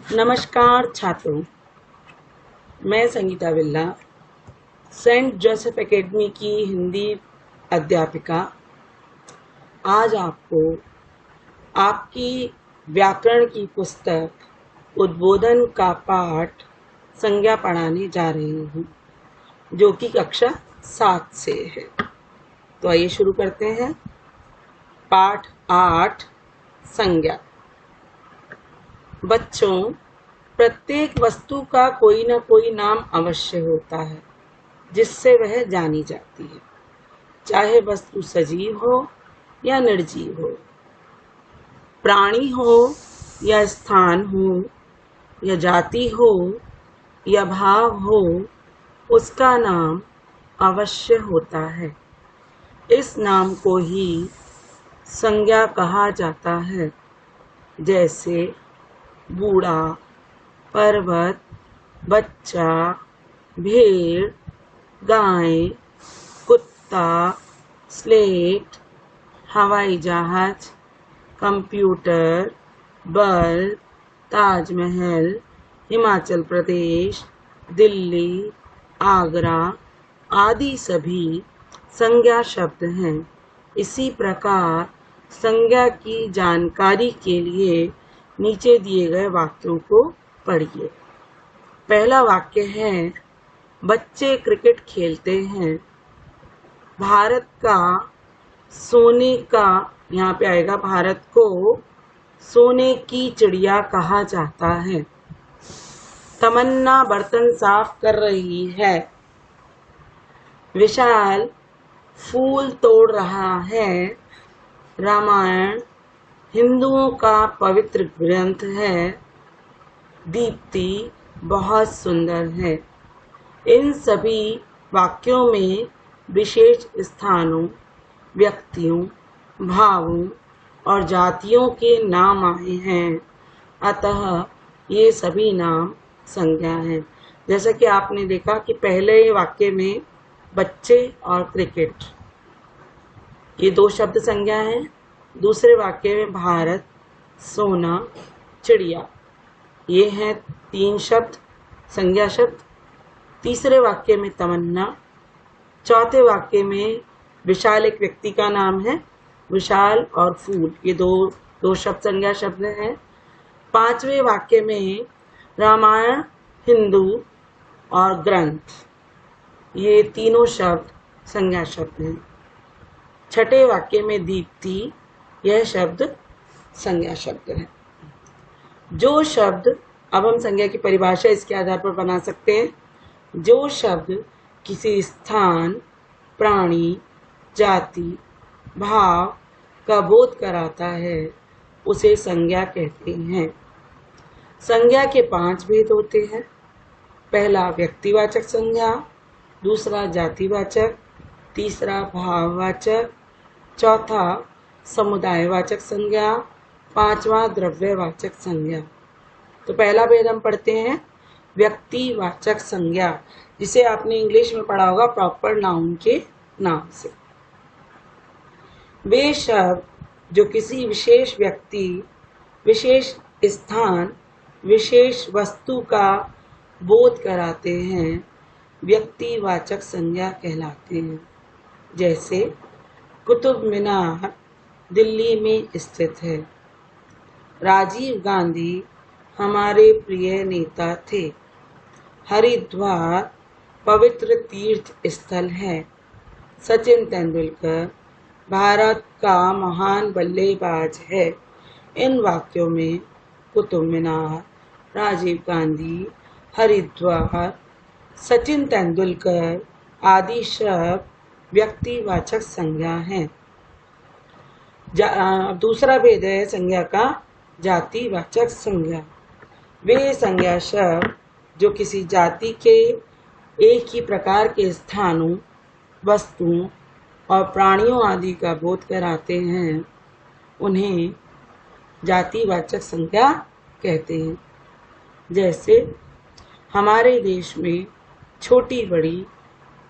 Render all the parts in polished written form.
नमस्कार छात्रों, मैं संगीता बिल्ला, सेंट जोसेफ एकेडमी की हिंदी अध्यापिका आज आपको आपकी व्याकरण की पुस्तक उद्बोधन का पाठ संज्ञा पढ़ाने जा रही हूँ, जो कि कक्षा 7 से है। तो आइए शुरू करते हैं। पाठ 8 संज्ञा। बच्चों, प्रत्येक वस्तु का कोई न कोई नाम अवश्य होता है जिससे वह जानी जाती है, चाहे वस्तु सजीव हो या निर्जीव हो, प्राणी हो या स्थान हो या जाति हो या भाव हो, उसका नाम अवश्य होता है। इस नाम को ही संज्ञा कहा जाता है। जैसे बूढ़ा, पर्वत, बच्चा, भेड़, गाय, कुत्ता, स्लेट, हवाई जहाज, कंप्यूटर, बल्ब, ताजमहल, हिमाचल प्रदेश, दिल्ली, आगरा आदि सभी संज्ञा शब्द हैं। इसी प्रकार संज्ञा की जानकारी के लिए नीचे दिए गए वाक्यों को पढ़िए। पहला वाक्य है, बच्चे क्रिकेट खेलते हैं। भारत का सोने का, यहाँ पे आएगा, भारत को सोने की चिड़िया कहा जाता है। तमन्ना बर्तन साफ कर रही है। विशाल फूल तोड़ रहा है। रामायण हिंदुओं का पवित्र ग्रंथ है। दीप्ति बहुत सुंदर है। इन सभी वाक्यों में विशेष स्थानों, व्यक्तियों, भावों और जातियों के नाम आए हैं, अतः ये सभी नाम संज्ञा हैं। जैसा कि आपने देखा कि पहले वाक्य में बच्चे और क्रिकेट, ये 2 शब्द संज्ञा हैं। दूसरे वाक्य में भारत, सोना, चिड़िया, ये हैं 3 शब्द संज्ञा शब्द। तीसरे वाक्य में तमन्ना। चौथे वाक्य में विशाल एक व्यक्ति का नाम है, विशाल और फूल, ये दो शब्द संज्ञा शब्द हैं। 5वें वाक्य में रामायण हिंदू और ग्रंथ, ये तीनों शब्द संज्ञा शब्द हैं। 6ठे वाक्य में दीप्ति, यह शब्द संज्ञा शब्द है। जो शब्द, अब हम संज्ञा की परिभाषा इसके आधार पर बना सकते हैं। जो शब्द किसी स्थान, प्राणी, जाति, भाव का बोध कराता है उसे संज्ञा कहते हैं। संज्ञा के 5 भेद होते हैं। पहला व्यक्तिवाचक संज्ञा, दूसरा जातिवाचक, तीसरा भाववाचक, चौथा समुदायवाचक संज्ञा, 5वां द्रव्यवाचक संज्ञा। तो पहला भेद हम पढ़ते हैं, व्यक्तिवाचक संज्ञा, जिसे आपने इंग्लिश में पढ़ा होगा प्रॉपर नाउन के नाम से। वे शब्द जो किसी विशेष व्यक्ति, विशेष स्थान, विशेष वस्तु का बोध कराते हैं, व्यक्तिवाचक संज्ञा कहलाते हैं। जैसे कुतुब मीनार दिल्ली में स्थित है। राजीव गांधी हमारे प्रिय नेता थे। हरिद्वार पवित्र तीर्थ स्थल है। सचिन तेंदुलकर भारत का महान बल्लेबाज है। इन वाक्यों में कुतुब मीनार, राजीव गांधी, हरिद्वार, सचिन तेंदुलकर आदि शब्द व्यक्तिवाचक संज्ञा हैं। दूसरा भेद है संज्ञा का जातिवाचक संज्ञा। वे संज्ञा शब्द जो किसी जाति के एक ही प्रकार के स्थानों, वस्तुओं और प्राणियों आदि का बोध कराते हैं, उन्हें जातिवाचक संज्ञा कहते हैं। जैसे हमारे देश में छोटी बड़ी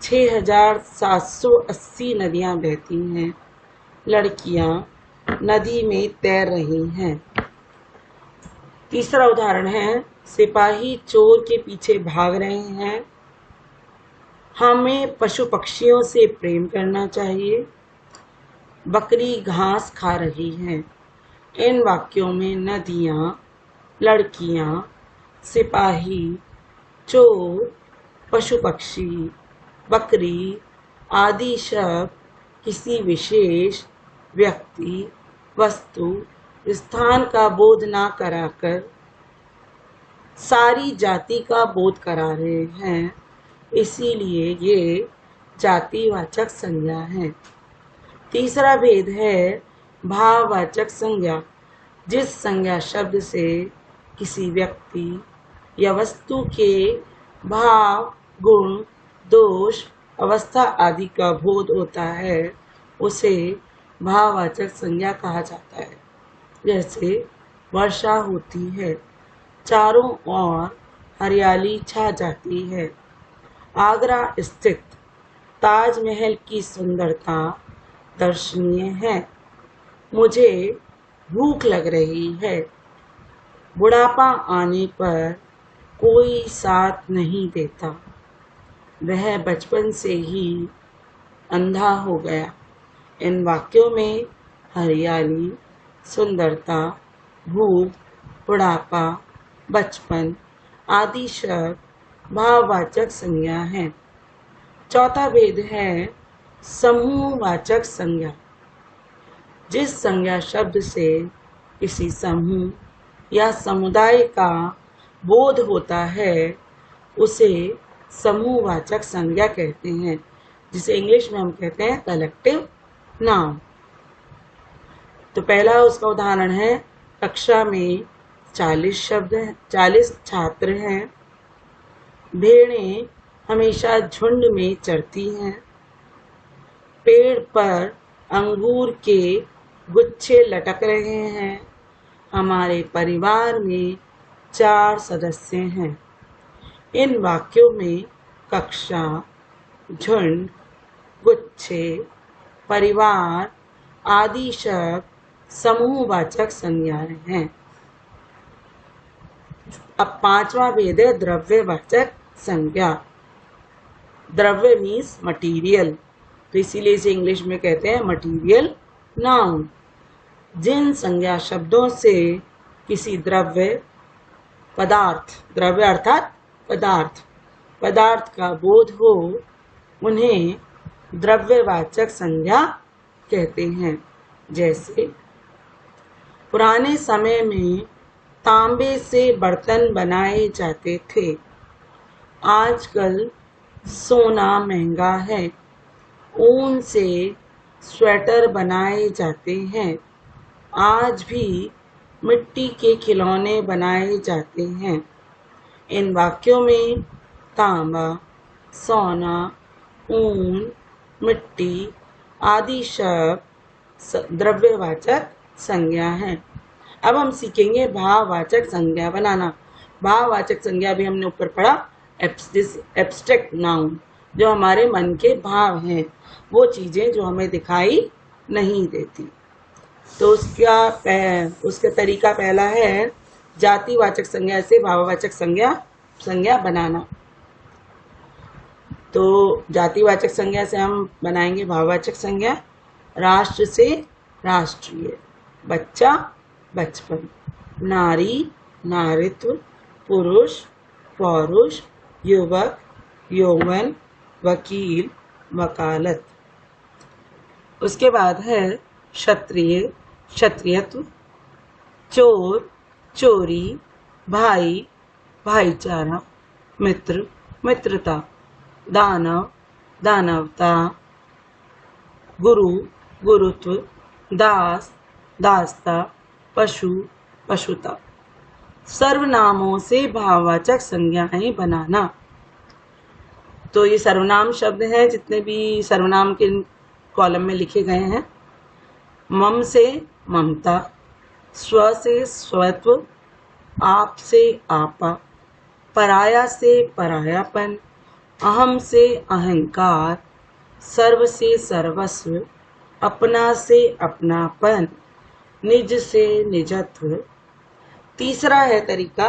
6780 नदियां बहती हैं। लड़कियां नदी में तैर रही हैं। तीसरा उदाहरण है, सिपाही चोर के पीछे भाग रहे हैं। हमें पशु पक्षियों से प्रेम करना चाहिए। बकरी घास खा रही है। इन वाक्यों में नदियाँ, लड़कियाँ, सिपाही, चोर, पशु पक्षी, बकरी आदि शब्द किसी विशेष व्यक्ति, वस्तु, स्थान का बोध ना कराकर सारी जाति का बोध करा रहे हैं, इसीलिए ये जातिवाचक संज्ञा है। तीसरा भेद है भाववाचक संज्ञा। जिस संज्ञा शब्द से किसी व्यक्ति या वस्तु के भाव, गुण, दोष, अवस्था आदि का बोध होता है, उसे भाववाचक संज्ञा कहा जाता है। जैसे वर्षा होती है, चारों ओर हरियाली छा जाती है। आगरा स्थित ताजमहल की सुंदरता दर्शनीय है। मुझे भूख लग रही है। बुढ़ापा आने पर कोई साथ नहीं देता। वह बचपन से ही अंधा हो गया। इन वाक्यों में हरियाली, सुंदरता, भूख, बुढ़ापा, बचपन आदि शब्द भाववाचक संज्ञा है। चौथा भेद है समूहवाचक संज्ञा। जिस संज्ञा शब्द से किसी समूह या समुदाय का बोध होता है, उसे समूहवाचक संज्ञा कहते हैं, जिसे इंग्लिश में हम कहते हैं कलेक्टिव नाउन। तो पहला उसका उदाहरण है, कक्षा में 40 छात्र हैं। भेड़ें हमेशा झुंड में चरती हैं। पेड़ पर अंगूर के गुच्छे लटक रहे हैं। हमारे परिवार में 4 सदस्य हैं। इन वाक्यों में कक्षा, झुंड, गुच्छे, परिवार आदि शब्द समूहवाचक संज्ञाएं हैं। अब पांचवा भेद है द्रव्यवाचक संज्ञा। द्रव्य मीन्स मटीरियल, तो इसीलिए इसे इंग्लिश में कहते हैं मटीरियल नाउन। जिन संज्ञा शब्दों से किसी द्रव्य, पदार्थ, द्रव्य अर्थात पदार्थ का बोध हो, उन्हें द्रव्यवाचक संज्ञा कहते हैं। जैसे पुराने समय में तांबे से बर्तन बनाए जाते थे। आजकल सोना महंगा है। ऊन से स्वेटर बनाए जाते हैं। आज भी मिट्टी के खिलौने बनाए जाते हैं। इन वाक्यों में तांबा, सोना, ऊन, मिट्टी आदि शब्द द्रव्यवाचक संज्ञा हैं। अब हम सीखेंगे भाववाचक संज्ञा बनाना। भाववाचक संज्ञा भी हमने ऊपर पढ़ा, एब्स्ट्रैक्ट नाउन, जो हमारे मन के भाव हैं, वो चीजें जो हमें दिखाई नहीं देती। तो उसका तरीका पहला है जातिवाचक संज्ञा से भाववाचक संज्ञा बनाना। तो जातिवाचक संज्ञा से हम बनाएंगे भाववाचक संज्ञा। राष्ट्र से राष्ट्रीय, बच्चा बचपन, नारी नारित्व, पुरुष पौरुष, युवक यौवन, वकील वकालत। उसके बाद है क्षत्रिय क्षत्रियत्व, चोर चोरी, भाई भाईचारा, मित्र मित्रता, दानव दानवता, गुरु गुरुत्व, दास दासता, पशु पशुता। सर्वनामों से भाववाचक संज्ञाएं बनाना। तो ये सर्वनाम शब्द हैं, जितने भी सर्वनाम के कॉलम में लिखे गए हैं। मम से ममता, स्व से स्वत्व, आप से आपा, पराया से परायापन, अहम से अहंकार, सर्व से सर्वस्व, अपना से अपनापन, निज से निजत्व, तीसरा है तरीका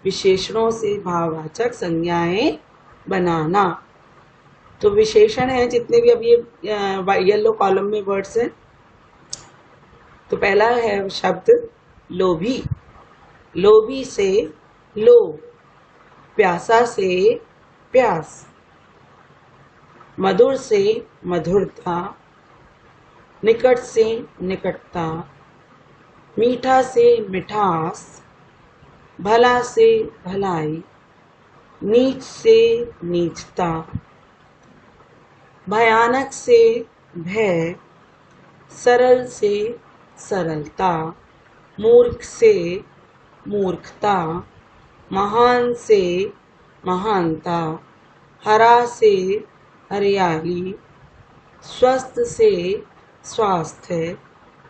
विशेषणों से भाववाचक संज्ञाएं बनाना। तो विशेषण है जितने भी अभी ये येलो कॉलम में वर्ड्स हैं। तो पहला है शब्द लोभी। लोभी से लोभ, प्यासा से प्यास, मधुर से मधुरता, निकट से निकटता, मीठा से मिठास, भला से भलाई, नीच से नीचता, भयानक से भय, सरल से सरलता, मूर्ख से मूर्खता, महान से महानता, हरा से हरियाली, स्वस्थ से स्वास्थ्य,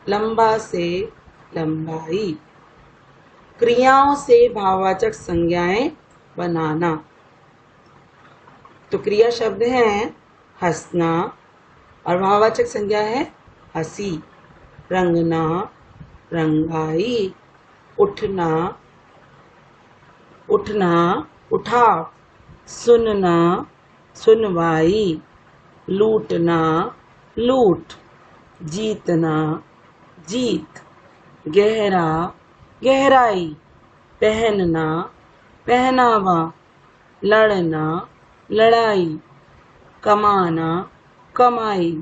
लंबा से लंबाई। क्रियाओं से भाववाचक संज्ञाएं बनाना। तो क्रिया शब्द हैं हंसना और भाववाचक संज्ञा है हंसी, रंगना, रंगाई, उठना, उठना, उठाव, सुनना, सुनवाई, लूटना, लूट, जीतना, जीत, गहरा, गहराई, पहनना, पहनावा, लड़ना, लड़ाई, कमाना, कमाई,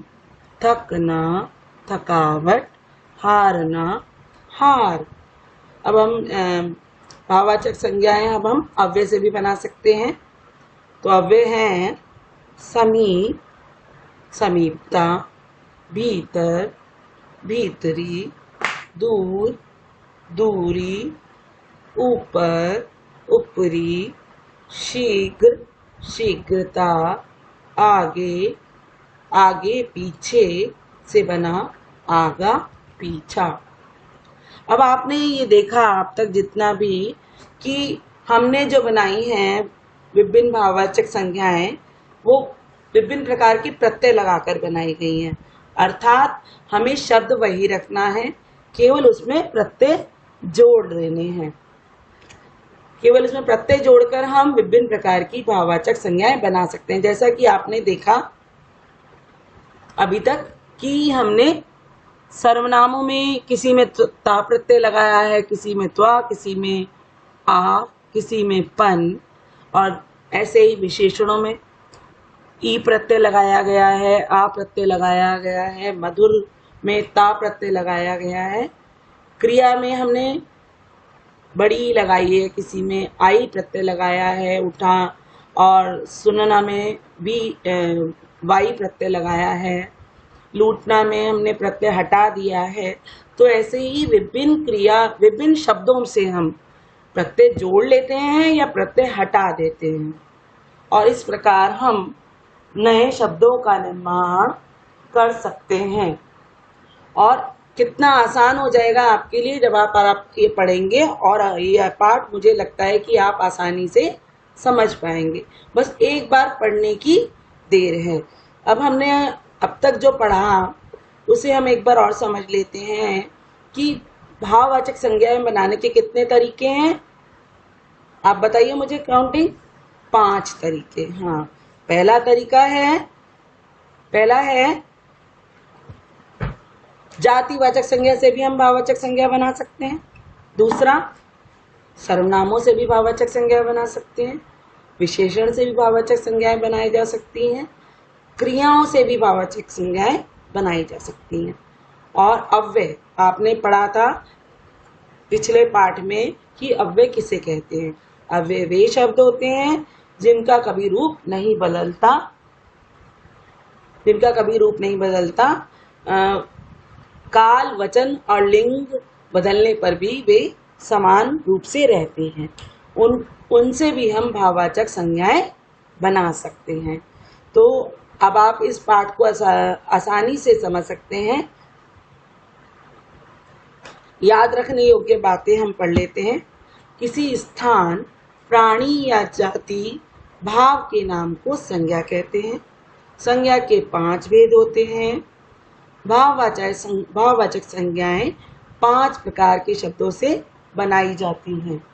थकना, थकावट, हारना, हार। अब हम भाववाचक संज्ञाएं अब हम अव्यय से भी बना सकते हैं। तो अव्यय हैं समीप, समीपता, भीतर, भीतरी, दूर, दूरी, ऊपर, ऊपरी, शीघ्र, शीघ्रता, आगे, आगे पीछे से बना आगा, पीछा। अब आपने ये देखा अब तक जितना भी कि हमने जो बनाई हैं विभिन्न भाववाचक संज्ञाएं, वो विभिन्न प्रकार की प्रत्यय लगाकर बनाई गई हैं। अर्थात हमें शब्द वही रखना है, केवल उसमें प्रत्यय जोड़ देने हैं। केवल इसमें प्रत्यय जोड़कर हम विभिन्न प्रकार की भाववाचक संज्ञाएं बना सकते हैं। जैसा कि आपने देखा अभी तक कि हमने सर्वनामों में किसी में ता प्रत्यय लगाया है, किसी में त्वा, किसी में आ, किसी में पन, और ऐसे ही विशेषणों में ई प्रत्यय लगाया गया है, आ प्रत्यय लगाया गया है, मधुर में ता प्रत्यय लगाया गया है। क्रिया में हमने बड़ी लगाई है, किसी में आई प्रत्यय लगाया है, उठा, और सुनना में भी वाई प्रत्यय लगाया है, लूटना में हमने प्रत्यय हटा दिया है। तो ऐसे ही विभिन्न क्रिया विभिन्न शब्दों से हम प्रत्यय जोड़ लेते हैं या प्रत्यय हटा देते हैं, और इस प्रकार हम नए शब्दों का निर्माण कर सकते हैं। और कितना आसान हो जाएगा आपके लिए जब आप ये पढ़ेंगे, और ये पाठ मुझे लगता है कि आप आसानी से समझ पाएंगे। बस एक बार पढ़ने की देर है। अब हमने अब तक जो पढ़ा उसे हम एक बार और समझ लेते हैं कि भाववाचक संज्ञाएं बनाने के कितने तरीके हैं। आप बताइए मुझे काउंटिंग। 5 तरीके। हाँ, पहला है जातिवाचक संज्ञा से भी हम भाववाचक संज्ञा बना सकते हैं। दूसरा, सर्वनामों से भी भाववाचक संज्ञा बना सकते हैं। विशेषण से भी भाववाचक संज्ञाएं बनाई जा सकती हैं। क्रियाओं से भी भाववाचक संज्ञाएं बनाई जा सकती हैं। और अव्यय आपने पढ़ा था पिछले पाठ में कि अव्यय किसे कहते हैं। अव्यय वे शब्द होते हैं जिनका कभी रूप नहीं बदलता, काल, वचन और लिंग बदलने पर भी वे समान रूप से रहते हैं। उनसे भी हम भाववाचक संज्ञाएं बना सकते हैं। तो अब आप इस पाठ को आसानी से समझ सकते हैं। याद रखने योग्य बातें हम पढ़ लेते हैं। किसी स्थान, प्राणी या जाति, भाव के नाम को संज्ञा कहते हैं। संज्ञा के 5 भेद होते हैं। भाववाचक संज्ञाएं 5 प्रकार के शब्दों से बनाई जाती हैं।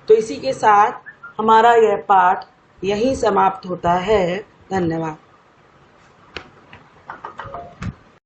तो इसी के साथ हमारा यह पाठ यहीं समाप्त होता है। धन्यवाद।